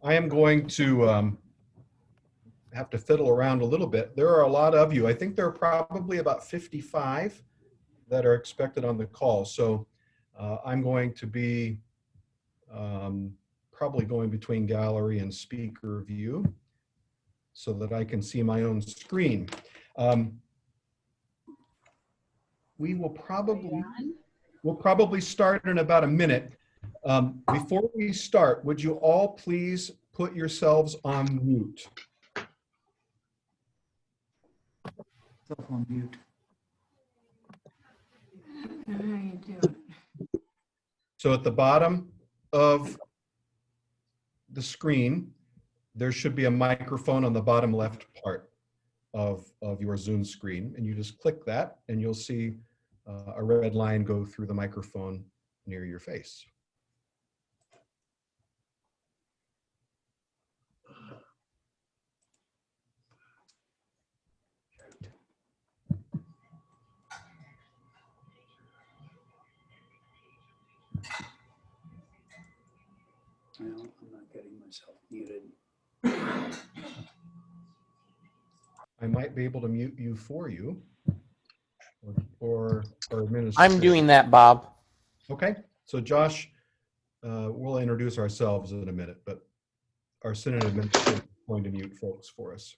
I am going to have to fiddle around a little bit. There are a lot of you. I think there are probably about 55 that are expected on the call. So I'm going to be probably going between gallery and speaker view so that I can see my own screen. We'll probably start in about a minute. Before we start, would you all please put yourselves on mute? Self on mute. How do you do it? So at the bottom of the screen, there should be a microphone on the bottom left part of your Zoom screen. And you just click that and you'll see a red line go through the microphone near your face. Well, I'm not getting myself muted. I might be able to mute you for you or administrator. I'm doing that, Bob. Okay, so Josh, we'll introduce ourselves in a minute, but our Synod administrator is going to mute folks for us.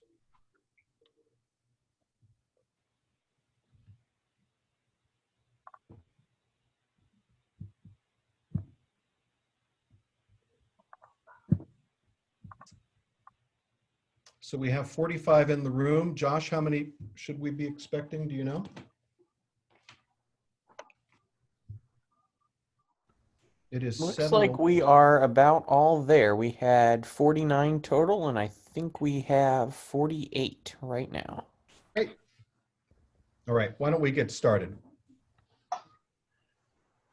So we have 45 in the room. Josh, how many should we be expecting? Do you know? It is Looks like we are about all there. We had 49 total, and I think we have 48 right now. Great. All right, why don't we get started?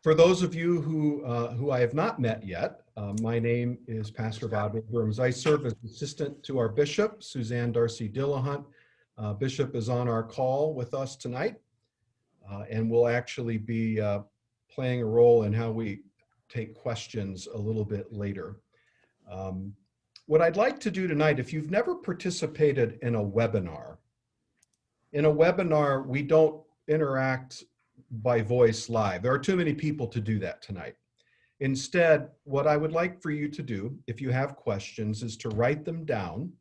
For those of you who I have not met yet, my name is Pastor Bob Abrams. I serve as assistant to our bishop, Suzanne Dillahunt. Bishop is on our call with us tonight, and will actually be playing a role in how we take questions a little bit later. What I'd like to do tonight, if you've never participated in a webinar, we don't interact by voice live. There are too many people to do that tonight. Instead, what I would like for you to do, if you have questions, is to write them down.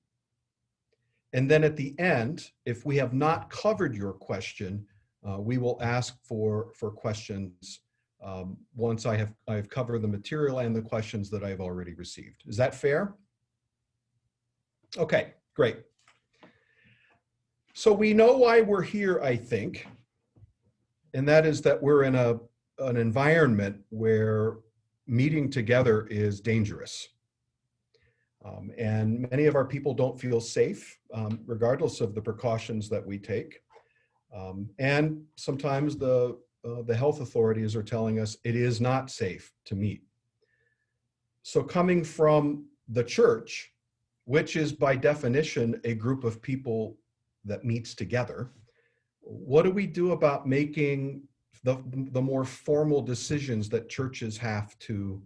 And then at the end, if we have not covered your question, we will ask for questions once I've covered the material and the questions that I've already received. Is that fair? Okay, great. So we know why we're here, I think. And that is that we're in an environment where meeting together is dangerous. And many of our people don't feel safe, regardless of the precautions that we take. And sometimes the health authorities are telling us it is not safe to meet. So coming from the church, which is by definition a group of people that meets together, what do we do about making the more formal decisions that churches have to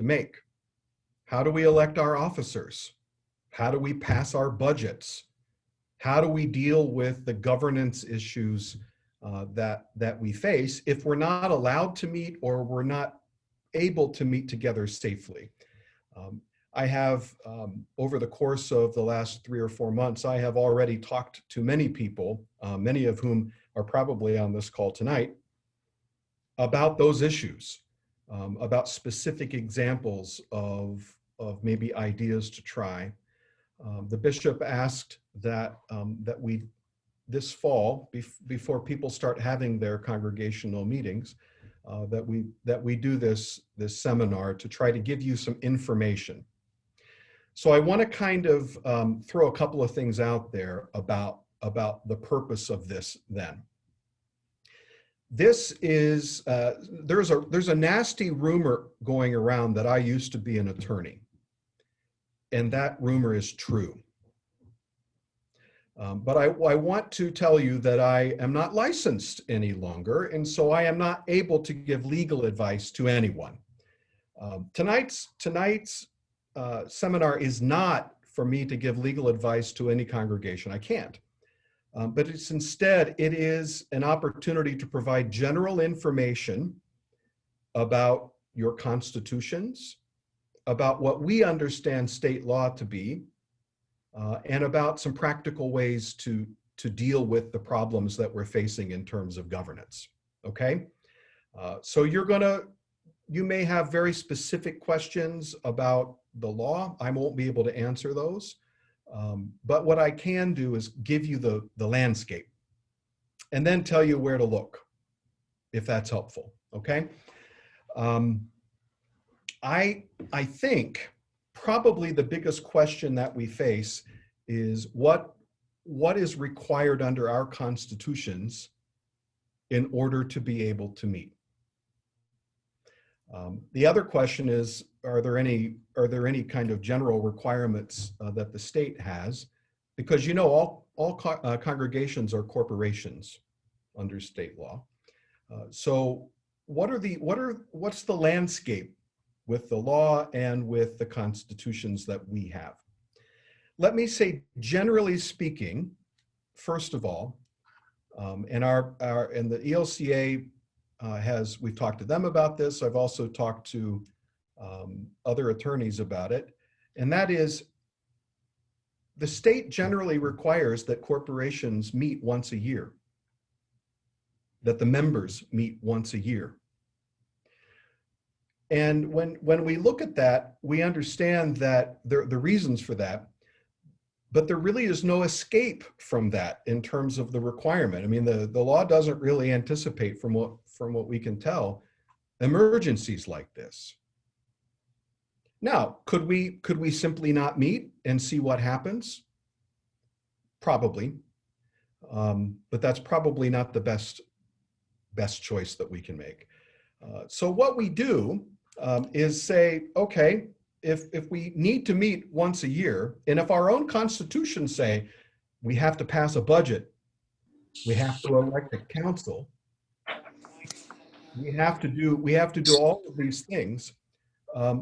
make? How do we elect our officers? How do we pass our budgets? How do we deal with the governance issues that we face if we're not allowed to meet or we're not able to meet together safely? I have, over the course of the last 3 or 4 months, I have already talked to many people, many of whom are probably on this call tonight, about those issues, about specific examples of maybe ideas to try. The bishop asked that we, this fall, before people start having their congregational meetings, that we do this seminar to try to give you some information. So I want to kind of throw a couple of things out there about the purpose of this then. This is, there's a nasty rumor going around that I used to be an attorney. And that rumor is true. But I want to tell you that I am not licensed any longer, and so I am not able to give legal advice to anyone. Tonight's seminar is not for me to give legal advice to any congregation. I can't. But it's instead, it is an opportunity to provide general information about your constitutions, about what we understand state law to be, and about some practical ways to deal with the problems that we're facing in terms of governance, okay? So you may have very specific questions about the law. I won't be able to answer those. But what I can do is give you the landscape and then tell you where to look, if that's helpful, okay? I think probably the biggest question that we face is what is required under our constitutions in order to be able to meet. The other question is, are there any kind of general requirements that the state has? Because all congregations are corporations under state law. So what's the landscape with the law and with the constitutions that we have? Let me say, generally speaking, first of all, and the ELCA we've talked to them about this. I've also talked to other attorneys about it, and that is the state generally requires that corporations meet once a year, that the members meet once a year. And when we look at that, we understand that the reasons for that, but there really is no escape from that in terms of the requirement. I mean, the law doesn't really anticipate, from what we can tell, emergencies like this. Now, could we simply not meet and see what happens? Probably, but that's probably not the best choice that we can make. So what we do is say, okay, if we need to meet once a year, and if our own constitutions say we have to pass a budget, we have to elect a council, we have to do all of these things,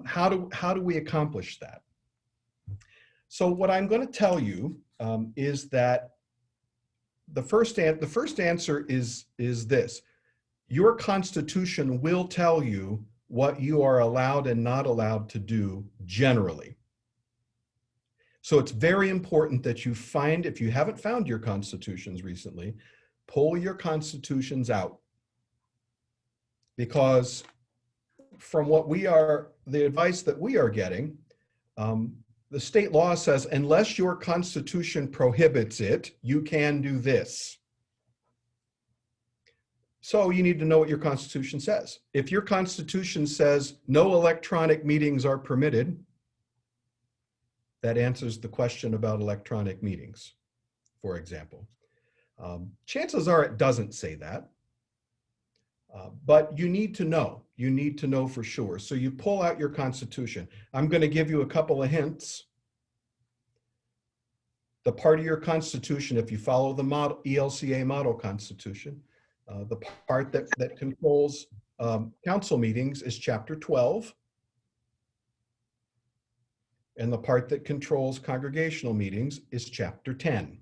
how do we accomplish that? So what I'm going to tell you is that the first answer is this: your constitution will tell you what you are allowed and not allowed to do generally. So it's very important that you find, if you haven't found your constitutions recently, pull your constitutions out. Because from the advice that we are getting, the state law says, unless your constitution prohibits it, you can do this. So you need to know what your constitution says. If your constitution says no electronic meetings are permitted, that answers the question about electronic meetings, for example. Chances are it doesn't say that, but you need to know. You need to know for sure. So you pull out your constitution. I'm going to give you a couple of hints. The part of your constitution, if you follow the model, ELCA model constitution, the part that controls council meetings is chapter 12. And the part that controls congregational meetings is chapter 10.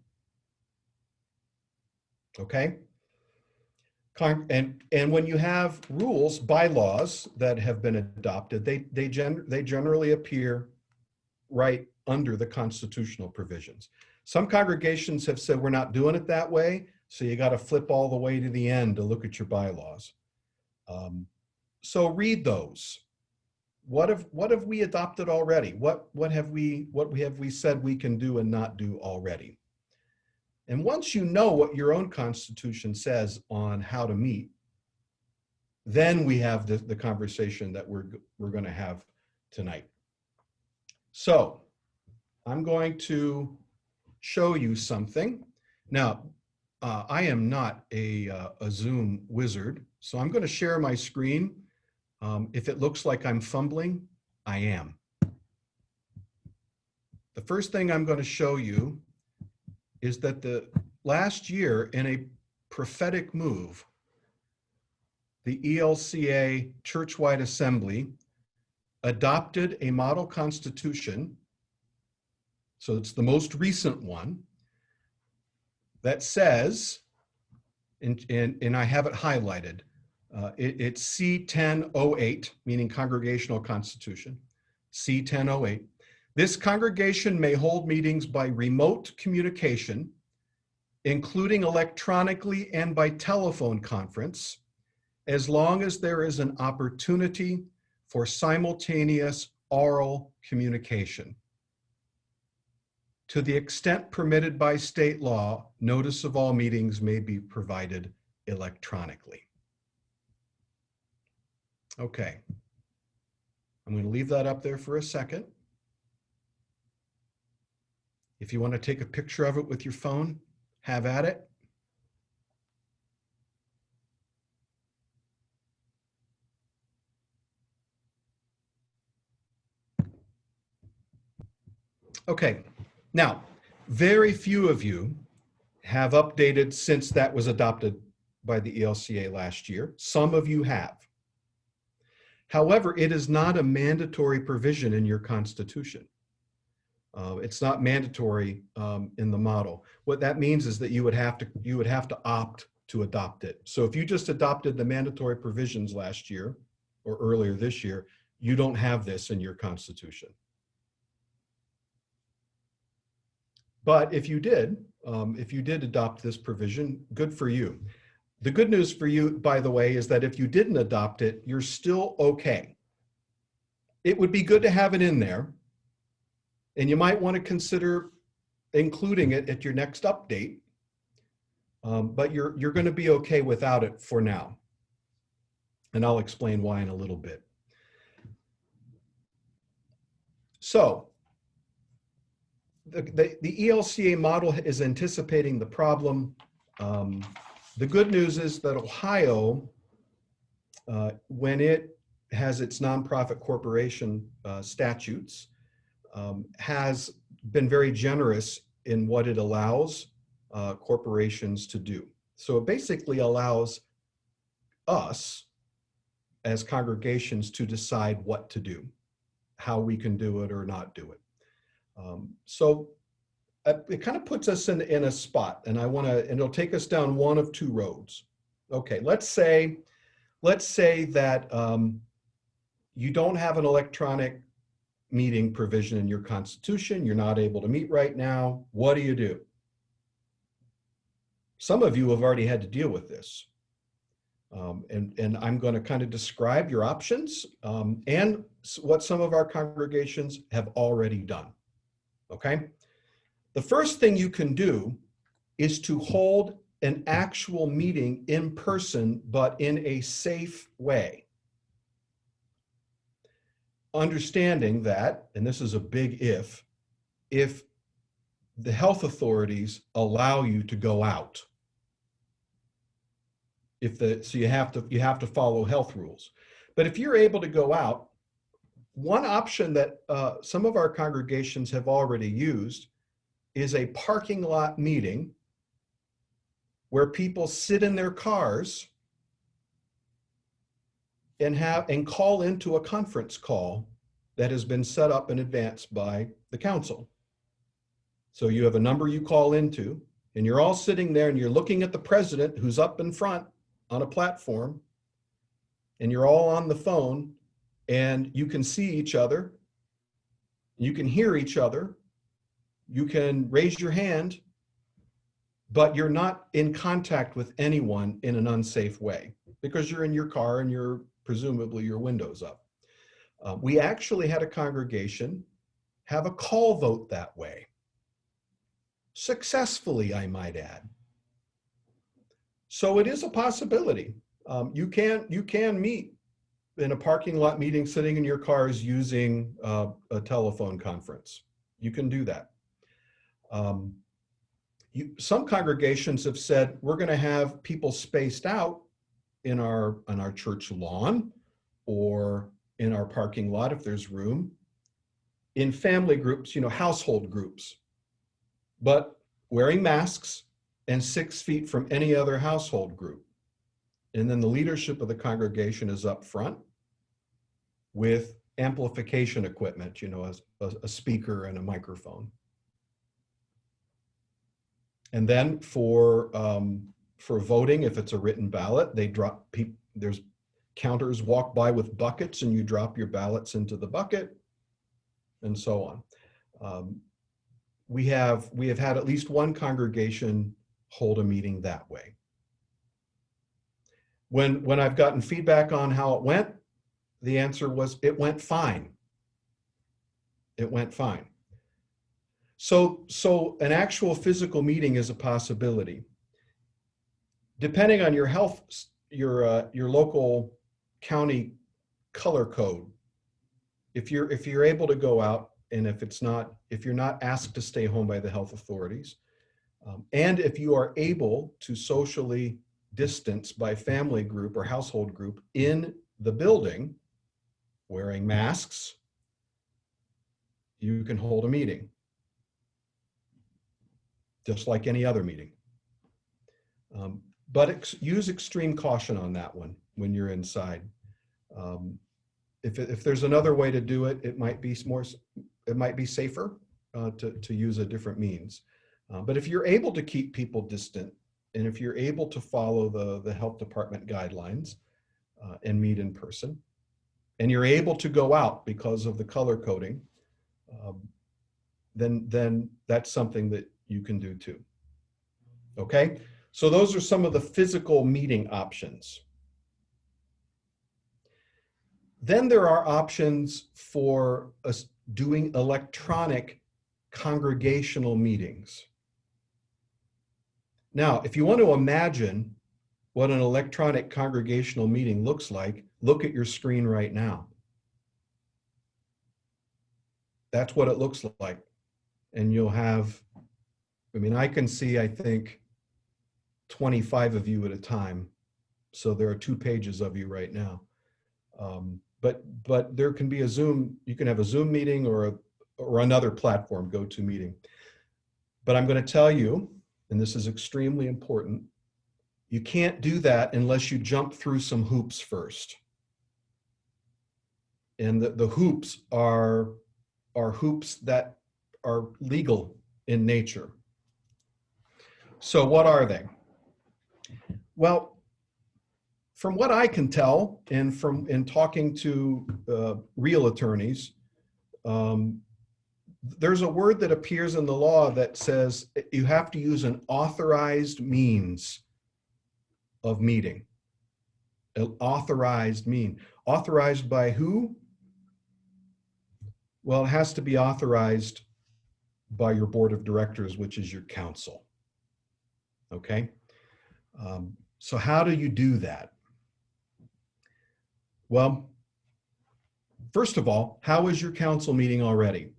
Okay? And when you have rules, bylaws that have been adopted, they generally appear right under the constitutional provisions. Some congregations have said, we're not doing it that way, so you got to flip all the way to the end to look at your bylaws. So read those. What have we adopted already? What have we said we can do and not do already? And once you know what your own constitution says on how to meet, then we have the conversation that we're going to have tonight. So I'm going to show you something. Now, I am not a Zoom wizard, so I'm going to share my screen. If it looks like I'm fumbling, I am. The first thing I'm going to show you is that the last year, in a prophetic move, the ELCA Churchwide Assembly adopted a model constitution, so it's the most recent one, that says, and I have it highlighted, it's C1008, meaning Congregational Constitution, C1008. This congregation may hold meetings by remote communication, including electronically and by telephone conference, as long as there is an opportunity for simultaneous oral communication. To the extent permitted by state law, notice of all meetings may be provided electronically. Okay, I'm going to leave that up there for a second. If you want to take a picture of it with your phone, have at it. Okay, now, very few of you have updated since that was adopted by the ELCA last year. Some of you have. However, it is not a mandatory provision in your constitution. It's not mandatory in the model. What that means is that you would have to opt to adopt it. So if you just adopted the mandatory provisions last year or earlier this year, you don't have this in your constitution. But if you did adopt this provision, good for you. The good news for you, by the way, is that if you didn't adopt it, you're still okay. It would be good to have it in there, and you might want to consider including it at your next update, but you're going to be okay without it for now. And I'll explain why in a little bit. So, the ELCA model is anticipating the problem. The good news is that Ohio, when it has its nonprofit corporation statutes, has been very generous in what it allows corporations to do. So it basically allows us as congregations to decide what to do, how we can do it or not do it. So it kind of puts us in a spot, and and it'll take us down one of two roads. Okay, let's say that you don't have an electronic meeting provision in your constitution. You're not able to meet right now. What do? Some of you have already had to deal with this. And I'm going to kind of describe your options and what some of our congregations have already done. Okay? The first thing you can do is to hold an actual meeting in person, but in a safe way. Understanding that, and this is a big if the health authorities allow you to go out. So you have to follow health rules. But if you're able to go out, one option that some of our congregations have already used is a parking lot meeting where people sit in their cars and call into a conference call that has been set up in advance by the council. So you have a number you call into, and you're all sitting there and you're looking at the president who's up in front on a platform, and you're all on the phone, and you can see each other, you can hear each other, you can raise your hand, but you're not in contact with anyone in an unsafe way because you're in your car and you're presumably your window's up. We actually had a congregation have a call vote that way. Successfully, I might add. So it is a possibility. You can meet in a parking lot meeting sitting in your cars using a telephone conference. You can do that. Some congregations have said, we're going to have people spaced out on our church lawn or in our parking lot if there's room, in family groups, household groups, but wearing masks and 6 feet from any other household group. And then the leadership of the congregation is up front with amplification equipment, you know, a speaker and a microphone. And then for voting, if it's a written ballot, they drop there's counters walk by with buckets, and you drop your ballots into the bucket, and so on. We have had at least one congregation hold a meeting that way. When I've gotten feedback on how it went, the answer was it went fine. It went fine. So an actual physical meeting is a possibility. Depending on your health, your local county color code, if you're able to go out, and if you're not asked to stay home by the health authorities, and if you are able to socially distance by family group or household group in the building, wearing masks, you can hold a meeting, just like any other meeting. But use extreme caution on that one when you're inside. If there's another way to do it, it might be safer to use a different means. But if you're able to keep people distant, and if you're able to follow the health department guidelines and meet in person, and you're able to go out because of the color coding, then that's something that you can do too. Okay, so those are some of the physical meeting options. Then there are options for us doing electronic congregational meetings. Now, if you want to imagine what an electronic congregational meeting looks like, look at your screen right now. That's what it looks like. And you'll have, I can see, I think, 25 of you at a time. So there are 2 pages of you right now. But there can be a Zoom, you can have a Zoom meeting or another platform GoToMeeting. But I'm going to tell you, and this is extremely important, you can't do that unless you jump through some hoops first. And the hoops are hoops that are legal in nature. So what are they? Well, from what I can tell, and in talking to real attorneys, there's a word that appears in the law that says you have to use an authorized means of meeting. An authorized mean. Authorized by who? Well, it has to be authorized by your board of directors, which is your council. Okay? So how do you do that? Well, first of all, how is your council meeting already?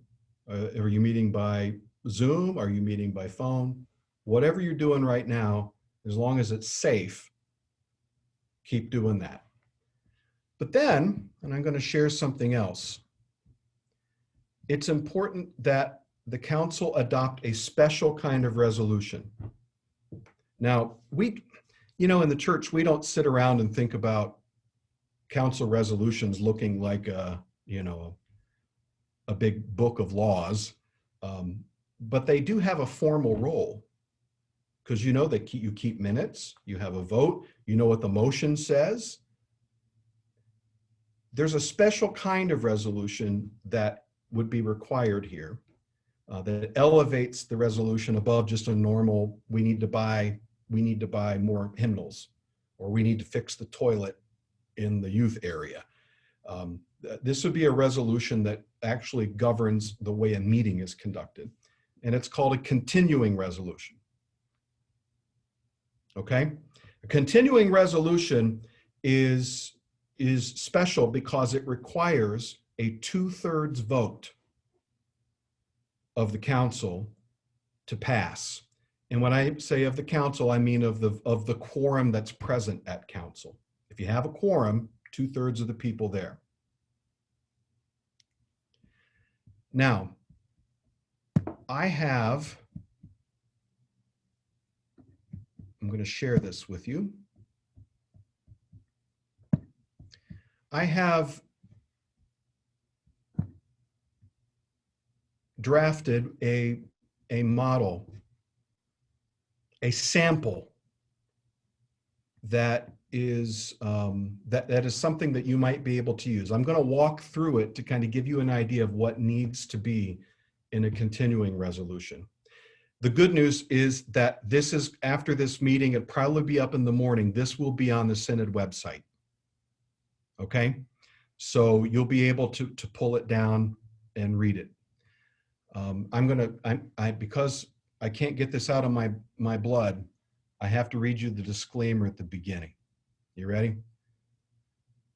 Are you meeting by Zoom? Are you meeting by phone? Whatever you're doing right now, as long as it's safe, keep doing that. But then, and I'm going to share something else, it's important that the council adopt a special kind of resolution. Now, in the church, we don't sit around and think about council resolutions looking like a big book of laws, but they do have a formal role, because you keep minutes, you have a vote, you know what the motion says. There's a special kind of resolution that would be required here that elevates the resolution above just a normal, we need to buy more hymnals, or we need to fix the toilet in the youth area. This would be a resolution that actually governs the way a meeting is conducted. And it's called a continuing resolution. Okay? A continuing resolution is special because it requires a 2/3 vote of the council to pass. And when I say of the council, I mean of the quorum that's present at council. If you have a quorum, 2/3 of the people there. Now, I'm going to share this with you. I have drafted a model, a sample that is that is something that you might be able to use. I'm going to walk through it to kind of give you an idea of what needs to be in a continuing resolution. The good news is that this is, after this meeting, it'll probably be up in the morning. This will be on the Synod website. Okay, so you'll be able to pull it down and read it. Because I can't get this out of my blood, I have to read you the disclaimer at the beginning. You ready?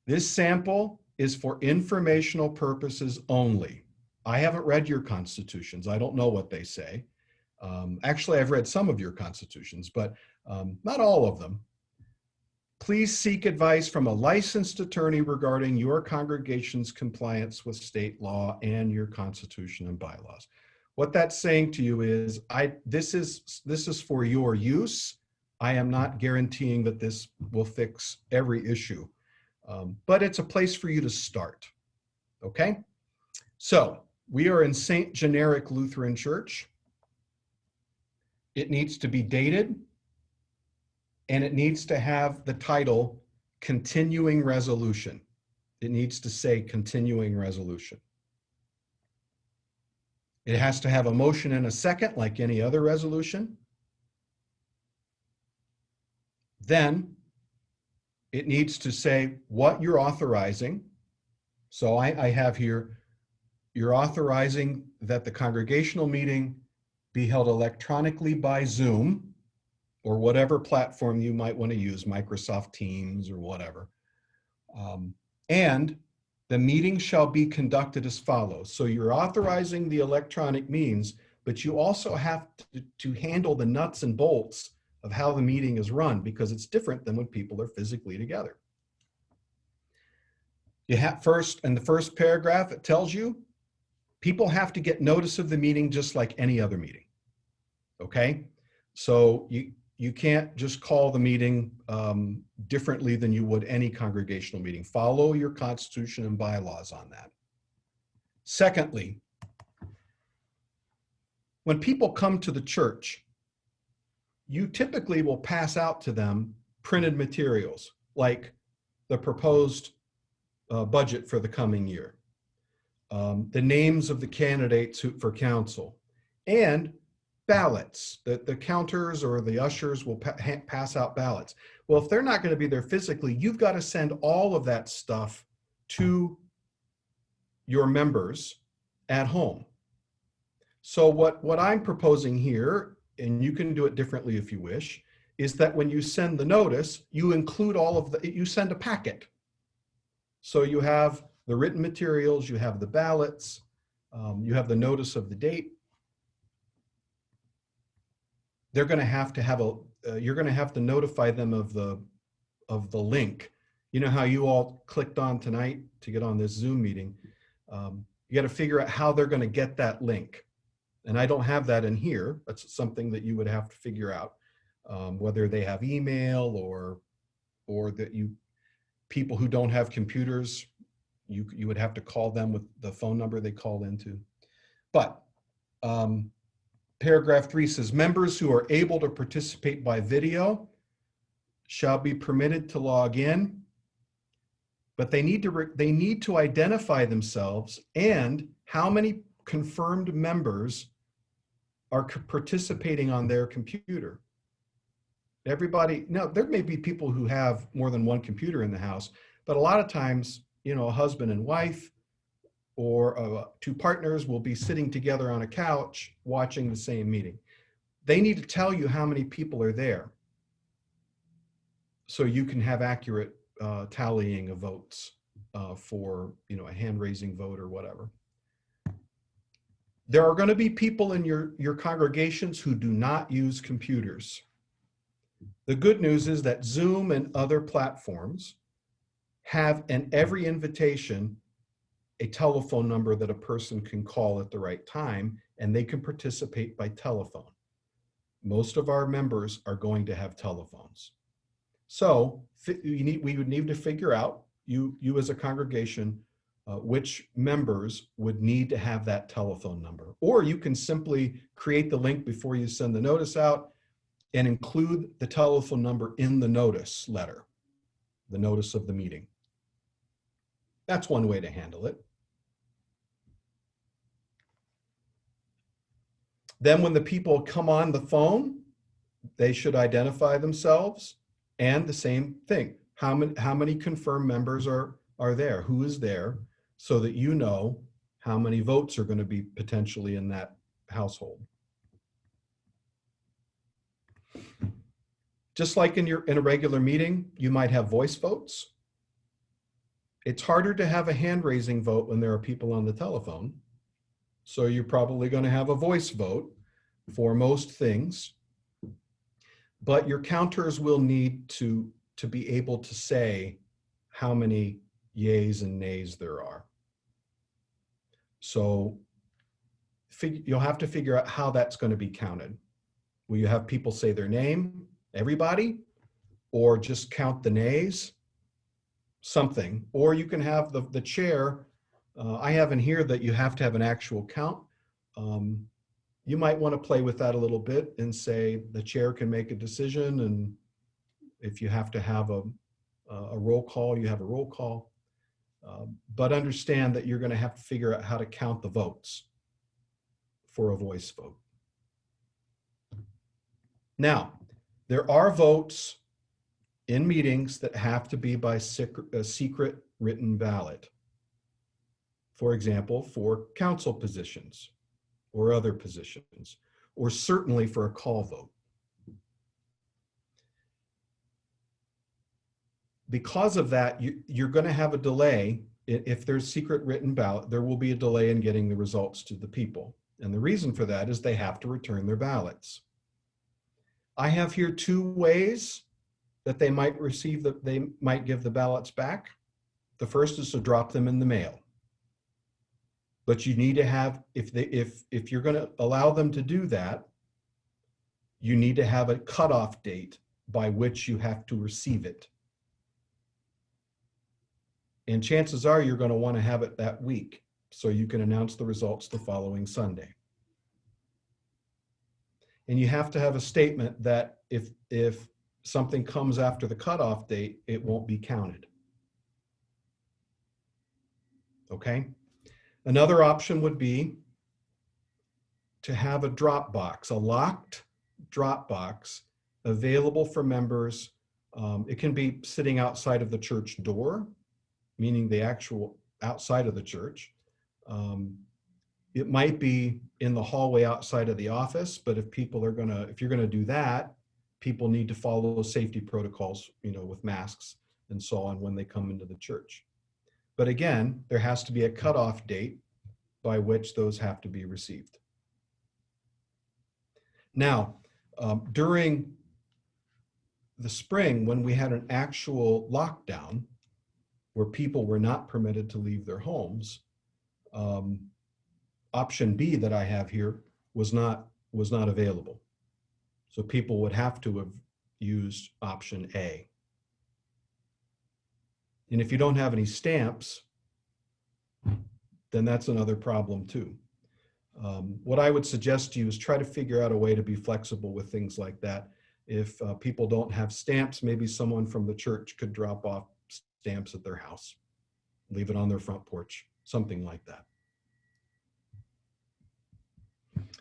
This sample is for informational purposes only. I haven't read your constitutions. I don't know what they say. Actually, I've read some of your constitutions, but not all of them. Please seek advice from a licensed attorney regarding your congregation's compliance with state law and your constitution and bylaws. What that's saying to you is, this is for your use. I am not guaranteeing that this will fix every issue, but it's a place for you to start. Okay? So we are in St. Generic Lutheran Church. It needs to be dated, and it needs to have the title Continuing Resolution. It needs to say Continuing Resolution. It has to have a motion and a second, like any other resolution. Then it needs to say what you're authorizing. So I have here, you're authorizing that the congregational meeting be held electronically by Zoom or whatever platform you might want to use, Microsoft Teams or whatever. And the meeting shall be conducted as follows. So you're authorizing the electronic means, but you also have to handle the nuts and bolts of how the meeting is run, because it's different than when people are physically together. You have first, in the first paragraph, it tells you people have to get notice of the meeting just like any other meeting. Okay? So you can't just call the meeting differently than you would any congregational meeting. Follow your constitution and bylaws on that. Secondly, when people come to the church, you typically will pass out to them printed materials like the proposed budget for the coming year, the names of the candidates for council, and ballots. The counters or the ushers will pass out ballots. Well, if they're not going to be there physically, you've got to send all of that stuff to your members at home. So what I'm proposing here, and you can do it differently if you wish, is that when you send the notice, you include you send a packet. So you have the written materials, you have the ballots, you have the notice of the date. They're going to have you're going to have to notify them of the link. You know how you all clicked on tonight to get on this Zoom meeting? You got to figure out how they're going to get that link. And I don't have that in here. That's something that you would have to figure out, whether they have email or that people who don't have computers, you would have to call them with the phone number they call into. But paragraph 3 says, members who are able to participate by video shall be permitted to log in, but they need to identify themselves and how many confirmed members are participating on their computer. Everybody, now there may be people who have more than one computer in the house, but a lot of times, a husband and wife or two partners will be sitting together on a couch watching the same meeting. They need to tell you how many people are there so you can have accurate tallying of votes for a hand-raising vote or whatever. There are going to be people in your congregations who do not use computers. The good news is that Zoom and other platforms have in every invitation a telephone number that a person can call at the right time, and they can participate by telephone. Most of our members are going to have telephones. So we would need to figure out, you as a congregation, which members would need to have that telephone number. Or you can simply create the link before you send the notice out and include the telephone number in the notice letter, the notice of the meeting. That's one way to handle it. Then when the people come on the phone, they should identify themselves, and the same thing. How many confirmed members are there? Who is there? So that you know how many votes are going to be potentially in that household. Just like in a regular meeting, you might have voice votes. It's harder to have a hand-raising vote when there are people on the telephone. So you're probably going to have a voice vote for most things. But your counters will need to be able to say how many yays and nays there are. So you'll have to figure out how that's going to be counted. Will you have people say their name, everybody, or just count the nays? Something. Or you can have the chair. I have in here that you have to have an actual count. You might want to play with that a little bit and say the chair can make a decision, and if you have to have a roll call, you have a roll call. But understand that you're going to have to figure out how to count the votes for a voice vote. Now, there are votes in meetings that have to be by a secret written ballot. For example, for council positions or other positions, or certainly for a call vote. Because of that, you're going to have a delay. If there's secret written ballot, there will be a delay in getting the results to the people. And the reason for that is they have to return their ballots. I have here two ways that they might give the ballots back. The first is to drop them in the mail. But you need to have, if you're going to allow them to do that, you need to have a cutoff date by which you have to receive it. And chances are you're going to want to have it that week so you can announce the results the following Sunday. And you have to have a statement that if something comes after the cutoff date, it won't be counted. Okay? Another option would be to have a drop box, a locked drop box available for members. It can be sitting outside of the church door, meaning the actual outside of the church. It might be in the hallway outside of the office, but if you're gonna do that, people need to follow safety protocols, with masks and so on when they come into the church. But again, there has to be a cutoff date by which those have to be received. Now, during the spring, when we had an actual lockdown, where people were not permitted to leave their homes, option B that I have here was not available. So people would have to have used option A. And if you don't have any stamps, then that's another problem too. What I would suggest to you is try to figure out a way to be flexible with things like that. If people don't have stamps, maybe someone from the church could drop off stamps at their house, leave it on their front porch, something like that.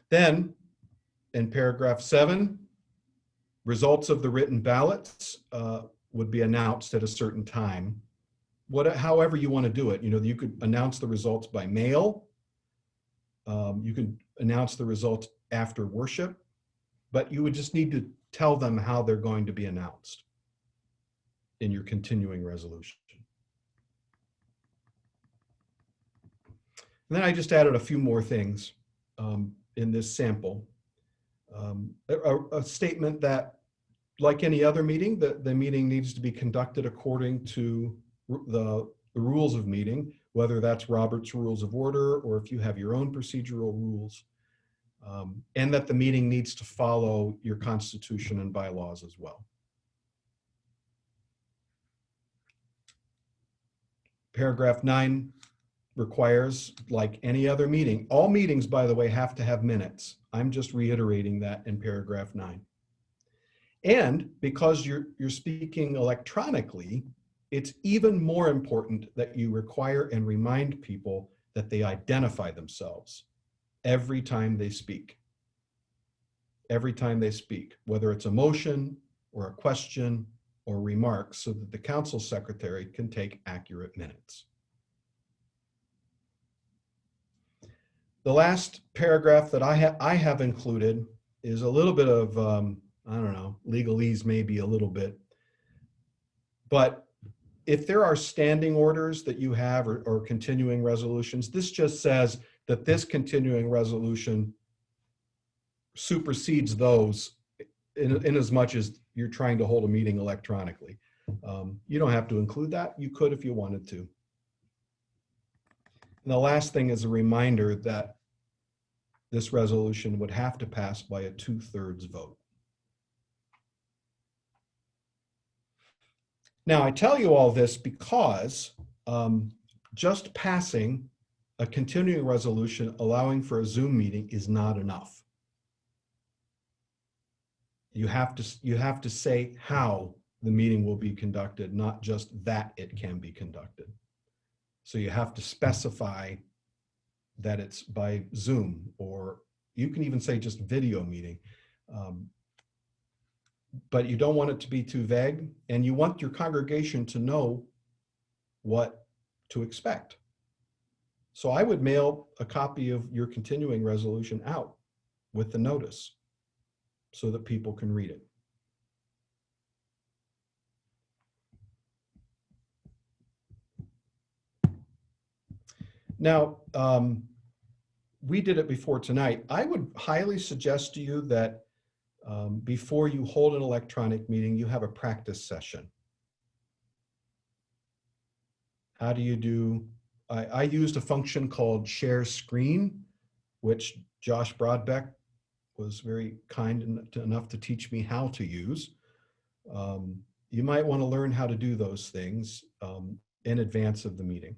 Then in paragraph 7, results of the written ballots would be announced at a certain time. However you want to do it, you could announce the results by mail. You could announce the results after worship, but you would just need to tell them how they're going to be announced in your continuing resolution. And then I just added a few more things in this sample. A statement that, like any other meeting, the meeting needs to be conducted according to the rules of meeting, whether that's Robert's Rules of Order or if you have your own procedural rules, and that the meeting needs to follow your constitution and bylaws as well. Paragraph 9 requires, like any other meeting, all meetings, by the way, have to have minutes. I'm just reiterating that in paragraph 9. And because you're speaking electronically, it's even more important that you require and remind people that they identify themselves every time they speak. Every time they speak, whether it's a motion or a question or remarks, so that the council secretary can take accurate minutes. The last paragraph that I have included is a little bit of, I don't know, legalese maybe a little bit. But if there are standing orders that you have or continuing resolutions, this just says that this continuing resolution supersedes those in as much as you're trying to hold a meeting electronically. You don't have to include that. You could if you wanted to. And the last thing is a reminder that this resolution would have to pass by a 2/3 vote. Now, I tell you all this because just passing a continuing resolution allowing for a Zoom meeting is not enough. You have to say how the meeting will be conducted, not just that it can be conducted. So you have to specify that it's by Zoom, or you can even say just video meeting. But you don't want it to be too vague, and you want your congregation to know what to expect. So I would mail a copy of your continuing resolution out with the notice so that people can read it. Now, we did it before tonight. I would highly suggest to you that before you hold an electronic meeting, you have a practice session. How do you do? I used a function called share screen, which Josh Broadbeck was very kind enough to teach me how to use. You might want to learn how to do those things in advance of the meeting.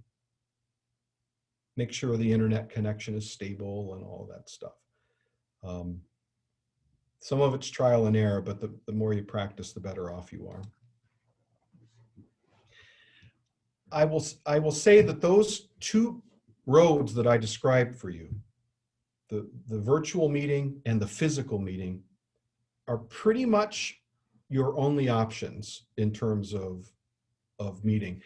Make sure the internet connection is stable and all that stuff. Some of it's trial and error, but the more you practice, the better off you are. I will say that those two roads that I described for you, the virtual meeting and the physical meeting, are pretty much your only options in terms of meeting.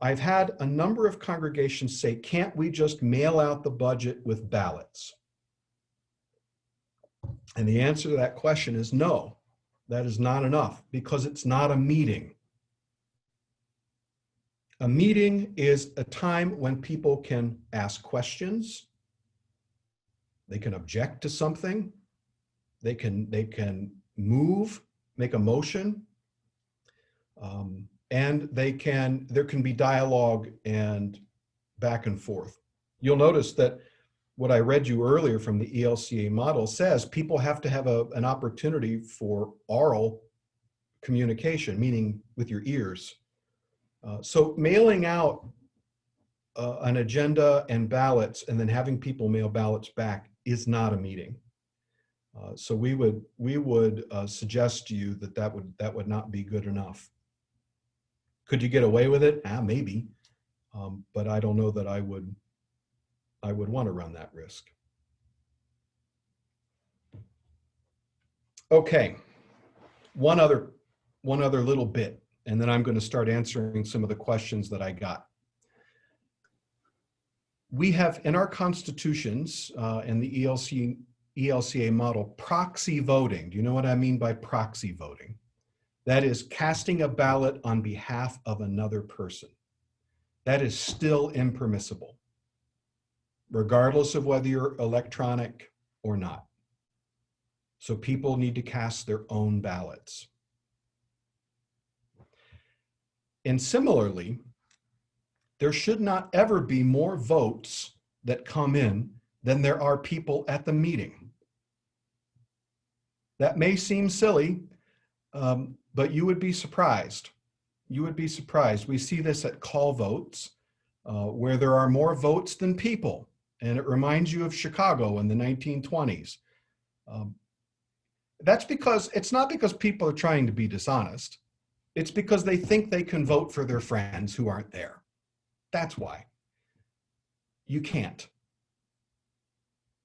I've had a number of congregations say, can't we just mail out the budget with ballots? And the answer to that question is no, that is not enough, because it's not a meeting. A meeting is a time when people can ask questions, they can object to something, they can move, make a motion, and there can be dialogue and back and forth. You'll notice that what I read you earlier from the ELCA model says people have to have an opportunity for oral communication, meaning with your ears. So mailing out an agenda and ballots and then having people mail ballots back is not a meeting. So we would suggest to you that would not be good enough. Could you get away with it? Maybe, but I don't know that I would want to run that risk. Okay, one other little bit, and then I'm going to start answering some of the questions that I got. We have in our constitutions and the ELCA model proxy voting. Do you know what I mean by proxy voting? That is casting a ballot on behalf of another person. That is still impermissible, regardless of whether you're electronic or not. So people need to cast their own ballots. And similarly, there should not ever be more votes that come in than there are people at the meeting. That may seem silly, but you would be surprised. You would be surprised. We see this at call votes. where there are more votes than people, and it reminds you of Chicago in the 1920s. That's because, it's not because people are trying to be dishonest. It's because they think they can vote for their friends who aren't there. That's why. You can't.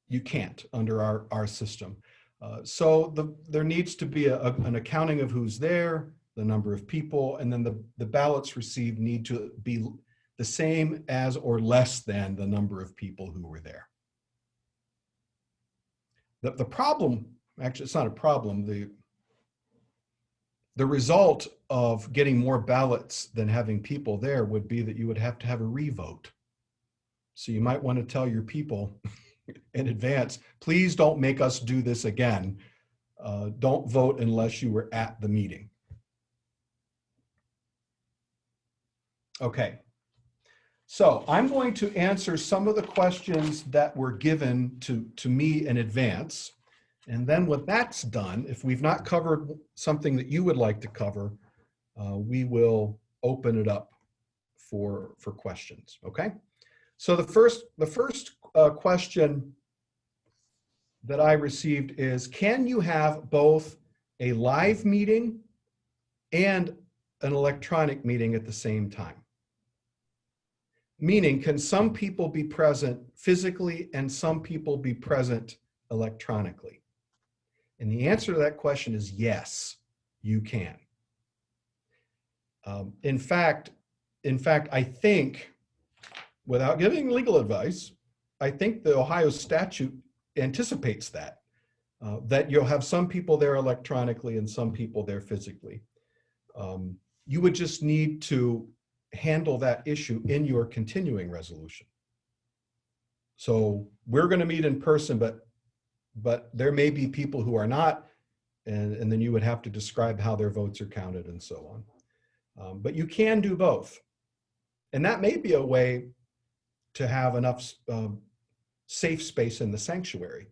You can't under our system. So there needs to be an accounting of who's there, the number of people, and then the ballots received need to be the same as or less than the number of people who were there. The problem, actually it's not a problem, the result of getting more ballots than having people there would be that you would have to have a revote. So you might want to tell your people in advance, please don't make us do this again. Don't vote unless you were at the meeting. Okay, so I'm going to answer some of the questions that were given to me in advance. And then when that's done, if we've not covered something that you would like to cover, we will open it up for questions, okay? So the first question that I received is, can you have both a live meeting and an electronic meeting at the same time? Meaning, can some people be present physically and some people be present electronically? And the answer to that question is yes, you can. In fact, I think, without giving legal advice, I think the Ohio statute anticipates that, that you'll have some people there electronically and some people there physically. You would just need to handle that issue in your continuing resolution. So we're going to meet in person, but there may be people who are not, and then you would have to describe how their votes are counted and so on. But you can do both. And that may be a way to have enough safe space in the sanctuary,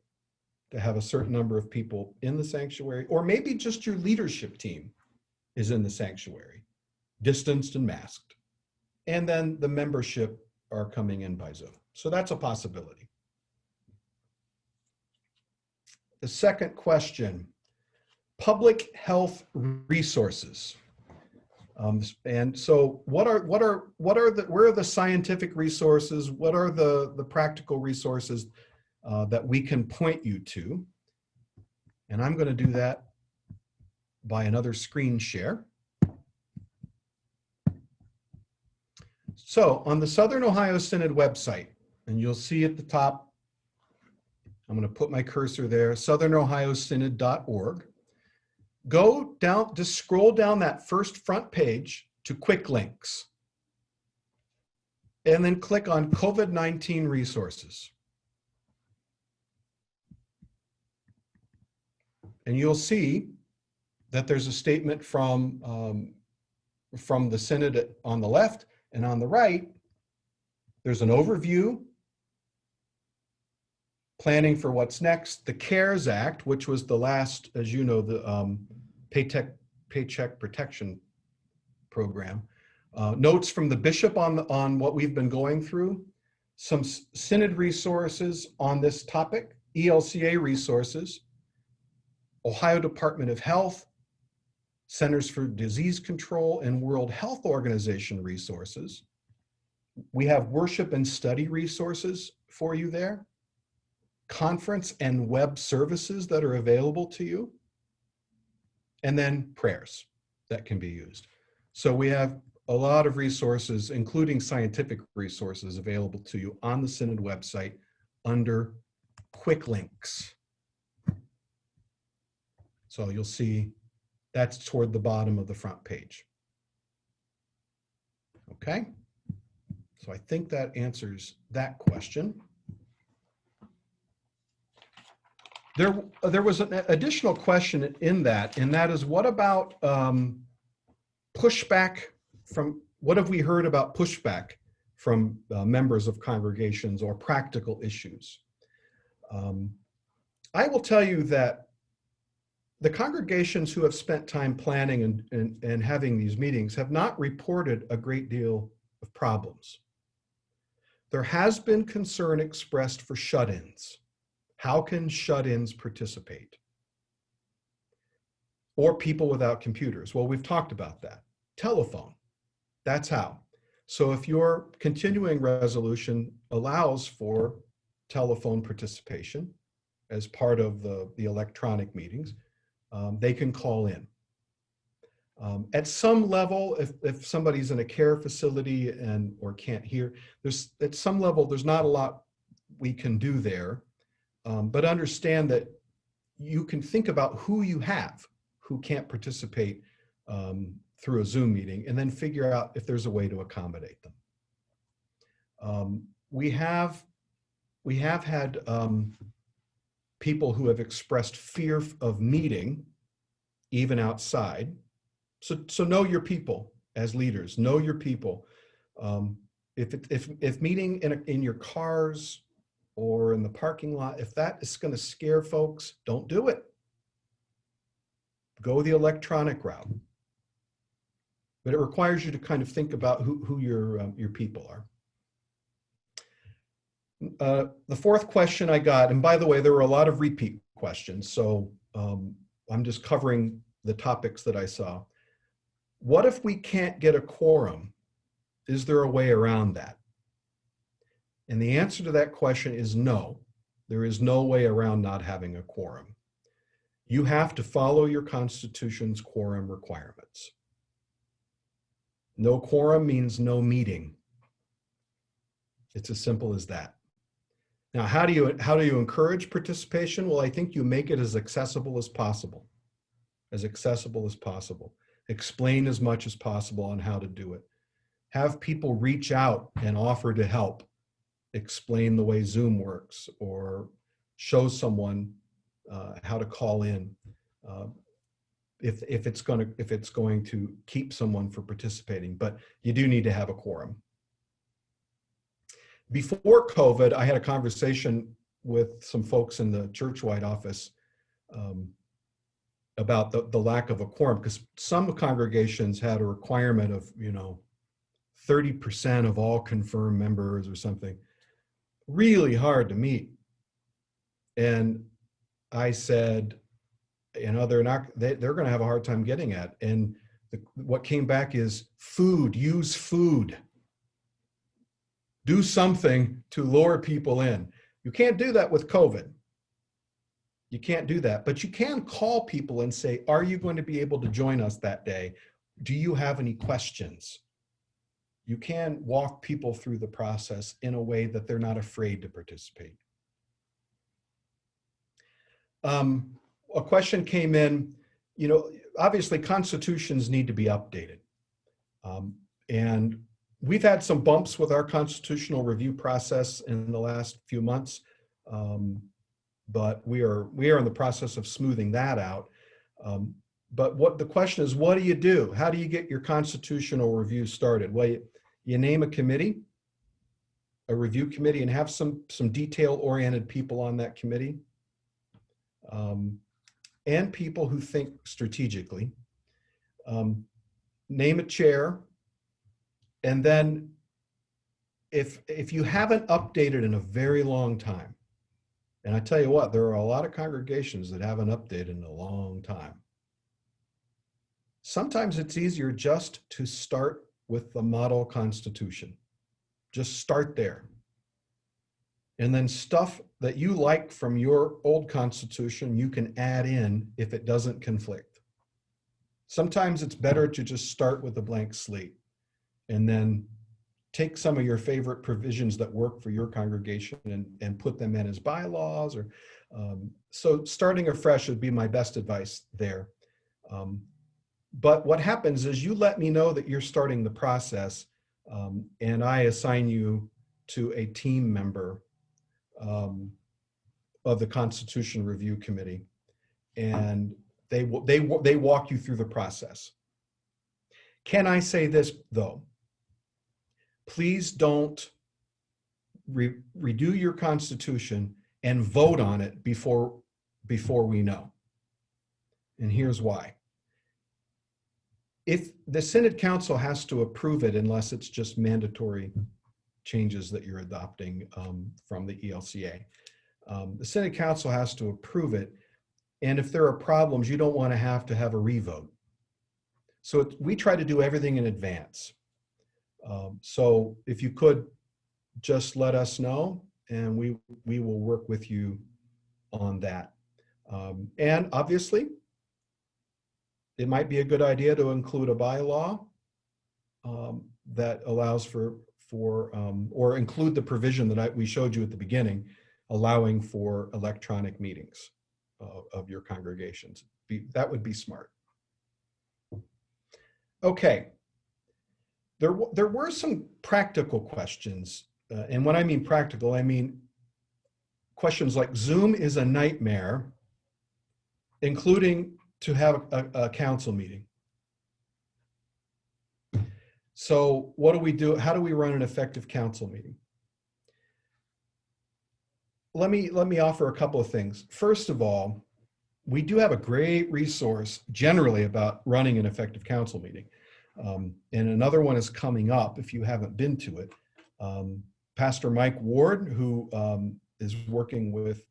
to have a certain number of people in the sanctuary, or maybe just your leadership team is in the sanctuary, distanced and masked. And then the membership are coming in by Zoom. So that's a possibility. The second question, public health resources. And so where are the scientific resources? What are the practical resources that we can point you to? And I'm going to do that by another screen share. So on the Southern Ohio Synod website, and you'll see at the top, I'm going to put my cursor there, southernohiosynod.org. Go down, just scroll down that first front page to quick links. And then click on COVID-19 resources. And you'll see that there's a statement from the Synod on the left, and on the right, there's an overview, planning for what's next, the CARES Act, which was the last, as you know, the Paycheck Protection Program, notes from the bishop on what we've been going through, some Synod resources on this topic, ELCA resources, Ohio Department of Health, Centers for Disease Control, and World Health Organization resources. We have worship and study resources for you there, conference and web services that are available to you, and then prayers that can be used. So we have a lot of resources, including scientific resources, available to you on the Synod website under quick links. So you'll see that's toward the bottom of the front page. Okay, so I think that answers that question. There was an additional question in that, and that is, what about pushback from, what have we heard about pushback from members of congregations or practical issues? I will tell you that the congregations who have spent time planning and having these meetings have not reported a great deal of problems. There has been concern expressed for shut-ins. How can shut-ins participate? Or people without computers. Well, we've talked about that. Telephone, that's how. So if your continuing resolution allows for telephone participation as part of the electronic meetings, they can call in. At some level, if somebody's in a care facility or can't hear, at some level, there's not a lot we can do there. But understand that you can think about who you have who can't participate through a Zoom meeting, and then figure out if there's a way to accommodate them. We have had people who have expressed fear of meeting, even outside. So know your people as leaders. Know your people. If meeting in your cars or in the parking lot, if that is going to scare folks, don't do it. Go the electronic route. But it requires you to kind of think about who your people are. The fourth question I got, and by the way, there were a lot of repeat questions, so I'm just covering the topics that I saw. What if we can't get a quorum? Is there a way around that? And the answer to that question is no. There is no way around not having a quorum. You have to follow your Constitution's quorum requirements. No quorum means no meeting. It's as simple as that. Now, how do you encourage participation? Well, I think you make it as accessible as possible. As accessible as possible. Explain as much as possible on how to do it. Have people reach out and offer to help. Explain the way Zoom works, or show someone how to call in if it's going to keep someone from participating. But you do need to have a quorum. Before COVID, I had a conversation with some folks in the churchwide office about the lack of a quorum, because some congregations had a requirement of 30% of all confirmed members or something. Really hard to meet. And I said, they're going to have a hard time getting at. And what came back is food. Use food. Do something to lure people in. You can't do that with COVID. You can't do that, but you can call people and say, are you going to be able to join us that day? Do you have any questions? You can walk people through the process in a way that they're not afraid to participate. A question came in, obviously constitutions need to be updated. And we've had some bumps with our constitutional review process in the last few months, but we are in the process of smoothing that out. But the question is, what do you do? How do you get your constitutional review started? Well, you name a committee, a review committee, and have some detail-oriented people on that committee, and people who think strategically. Name a chair, and then if you haven't updated in a very long time, and I tell you what, there are a lot of congregations that haven't updated in a long time. Sometimes it's easier just to start with the model constitution. Just start there. And then stuff that you like from your old constitution, you can add in if it doesn't conflict. Sometimes it's better to just start with a blank slate and then take some of your favorite provisions that work for your congregation and put them in as bylaws. So starting afresh would be my best advice there. But what happens is you let me know that you're starting the process, and I assign you to a team member of the Constitution Review Committee, and they walk you through the process. Can I say this though? Please don't redo your Constitution and vote on it before we know. And here's why. If the Synod Council has to approve it unless it's just mandatory changes that you're adopting from the ELCA. The Synod Council has to approve it. And if there are problems, you don't want to have a revote. So we try to do everything in advance. So if you could just let us know, and we will work with you on that. And obviously, it might be a good idea to include a bylaw that allows for or include the provision that we showed you at the beginning, allowing for electronic meetings of your congregations. That would be smart. Okay. There were some practical questions. And when I mean practical, I mean questions like Zoom is a nightmare, including to have a council meeting. So what do we do? How do we run an effective council meeting? Let me offer a couple of things. First of all, we do have a great resource generally about running an effective council meeting. And another one is coming up if you haven't been to it. Pastor Mike Ward, who is working with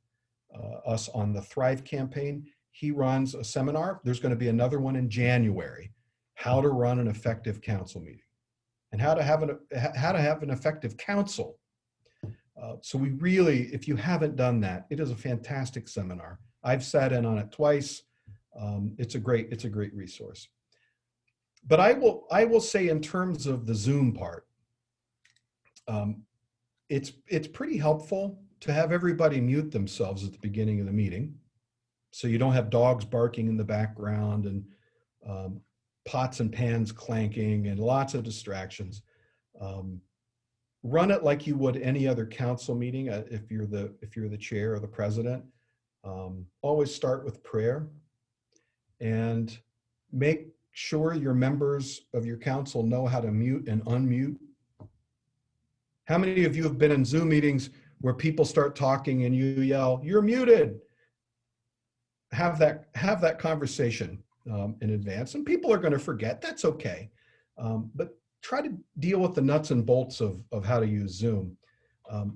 us on the Thrive campaign, he runs a seminar. There's going to be another one in January, how to run an effective council meeting and how to have an effective council. So we really, if you haven't done that, it is a fantastic seminar. I've sat in on it twice. It's a great resource. But I will say, in terms of the Zoom part, it's pretty helpful to have everybody mute themselves at the beginning of the meeting, so you don't have dogs barking in the background and pots and pans clanking and lots of distractions. Run it like you would any other council meeting. If you're the chair or the president, always start with prayer and make sure your members of your council know how to mute and unmute. How many of you have been in Zoom meetings where people start talking and you yell, "You're muted"? Have that conversation in advance, and people are going to forget. That's okay, but try to deal with the nuts and bolts of how to use Zoom.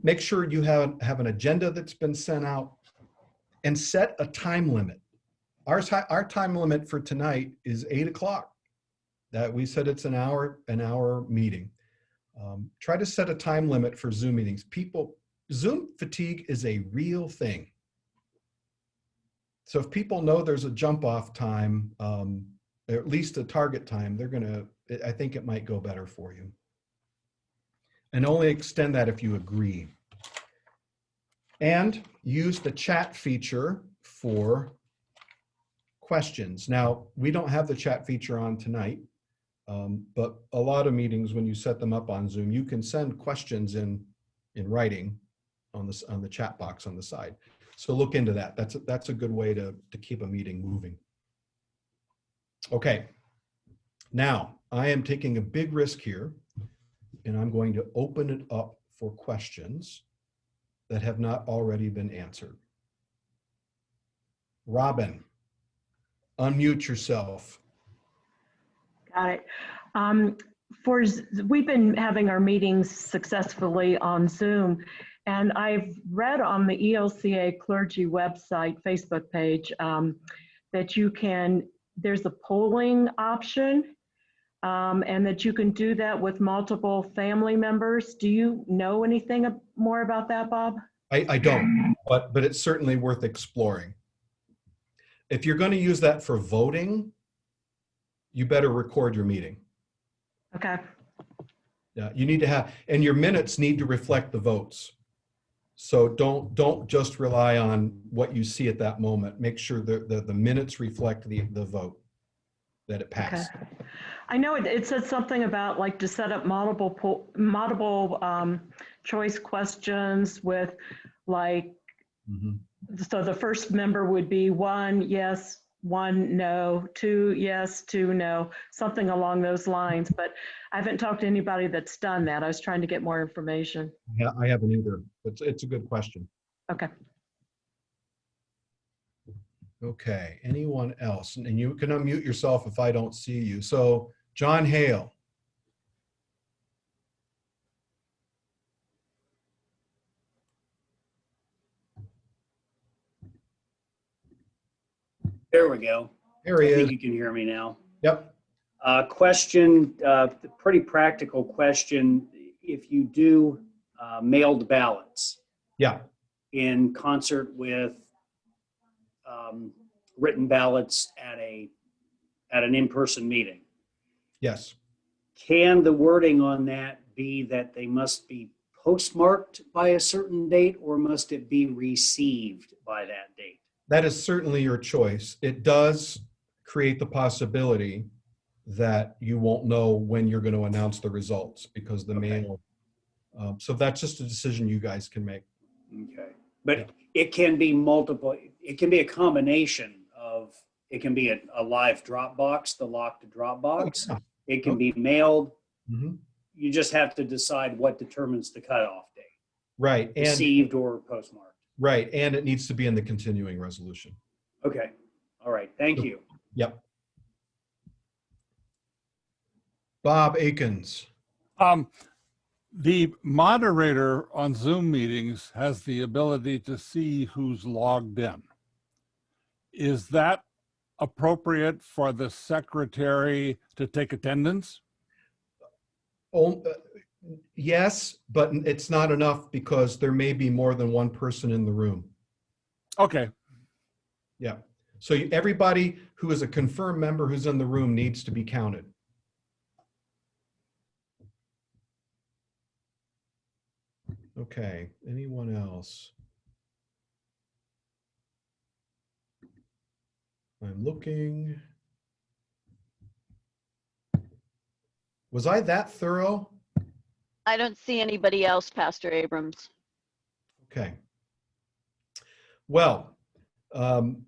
Make sure you have an agenda that's been sent out, and set a time limit. Our time limit for tonight is 8 o'clock. That we said it's an hour meeting. Try to set a time limit for Zoom meetings. Zoom fatigue is a real thing. So if people know there's a jump off time, or at least a target time, I think it might go better for you. And only extend that if you agree. And use the chat feature for questions. Now, we don't have the chat feature on tonight, but a lot of meetings, when you set them up on Zoom, you can send questions in writing on the chat box on the side. So look into that. That's a good way to keep a meeting moving. Okay. Now, I am taking a big risk here, and I'm going to open it up for questions that have not already been answered. Robin, unmute yourself. Got it. We've been having our meetings successfully on Zoom, and I've read on the ELCA clergy website Facebook page that there's a polling option, and that you can do that with multiple family members. Do you know anything more about that, Bob? I don't, but it's certainly worth exploring. If you're going to use that for voting, you better record your meeting. Okay. Yeah, you need to have, and your minutes need to reflect the votes. So don't just rely on what you see at that moment. Make sure that the minutes reflect the vote, that it passed. Okay. I know it said something about like to set up multiple choice questions with like, so the first member would be 1 yes, 1 no, 2 yes, 2 no, something along those lines. But I haven't talked to anybody that's done that. I was trying to get more information. Yeah, I haven't either. It's a good question. Okay. Okay, anyone else? And you can unmute yourself if I don't see you. So John Hale. There we go. There he I is. think you can hear me now. Yep. Question, pretty practical question. If you do mailed ballots Yeah. in concert with written ballots at an in-person meeting, Yes. can the wording on that be that they must be postmarked by a certain date, or must it be received by that date? That is certainly your choice. It does create the possibility that you won't know when you're going to announce the results because the Okay. mail. So that's just a decision you guys can make. Okay. But it can be multiple, it can be a combination of, it can be a live Dropbox, the locked Dropbox. Oh, It can be mailed. Mm-hmm. You just have to decide what determines the cutoff date, Right. And received or postmarked. right. And it needs to be in the continuing resolution. Okay. All right. Thank you. Yep. Bob Akins. The moderator on Zoom meetings has the ability to see who's logged in. Is that appropriate for the secretary to take attendance? Oh, yes, but it's not enough because there may be more than one person in the room. Okay. Yeah. So everybody who is a confirmed member who's in the room needs to be counted. Okay. Anyone else? I'm looking. Was I that thorough? I don't see anybody else, Pastor Abrams. Okay. Well,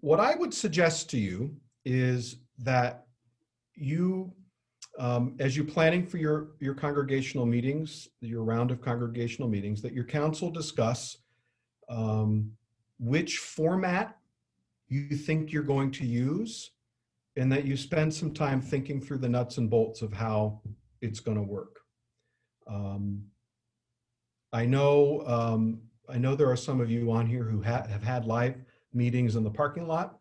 what I would suggest to you is that you, as you're planning for your congregational meetings, your round of congregational meetings, that your council discuss which format you think you're going to use, and that you spend some time thinking through the nuts and bolts of how it's going to work. I know there are some of you on here who have had live meetings in the parking lot.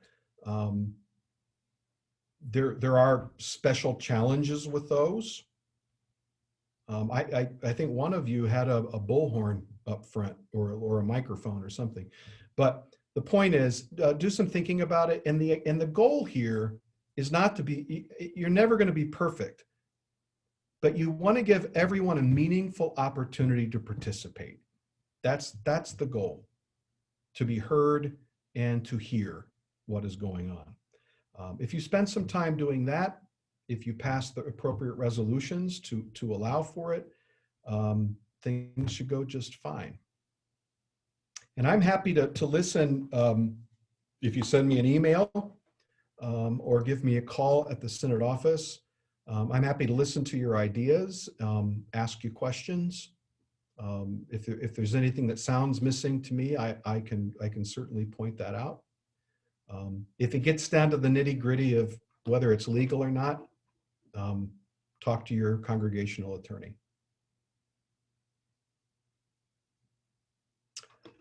There are special challenges with those. I think one of you had a bullhorn up front or a microphone or something. But the point is, do some thinking about it. And the goal here is not to be, you're never going to be perfect, but you want to give everyone a meaningful opportunity to participate. That's the goal, to be heard and to hear what is going on. If you spend some time doing that, if you pass the appropriate resolutions to allow for it, things should go just fine. And I'm happy to listen if you send me an email or give me a call at the Synod office. I'm happy to listen to your ideas, ask you questions. If there's anything that sounds missing to me, I can certainly point that out. If it gets down to the nitty-gritty of whether it's legal or not, talk to your congregational attorney.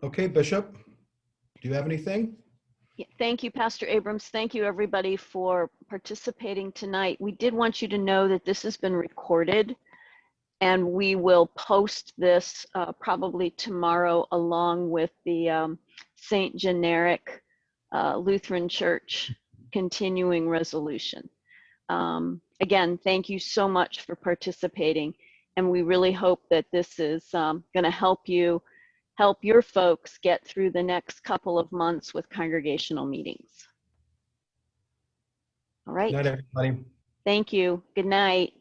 Okay, Bishop, do you have anything? Yeah, thank you, Pastor Abrams. Thank you, everybody, for participating tonight. We did want you to know that this has been recorded, and we will post this probably tomorrow along with the St. Generic Lutheran Church continuing resolution. Again, thank you so much for participating, and we really hope that this is going to help your folks get through the next couple of months with congregational meetings. All right. Good night, everybody. Thank you. Good night.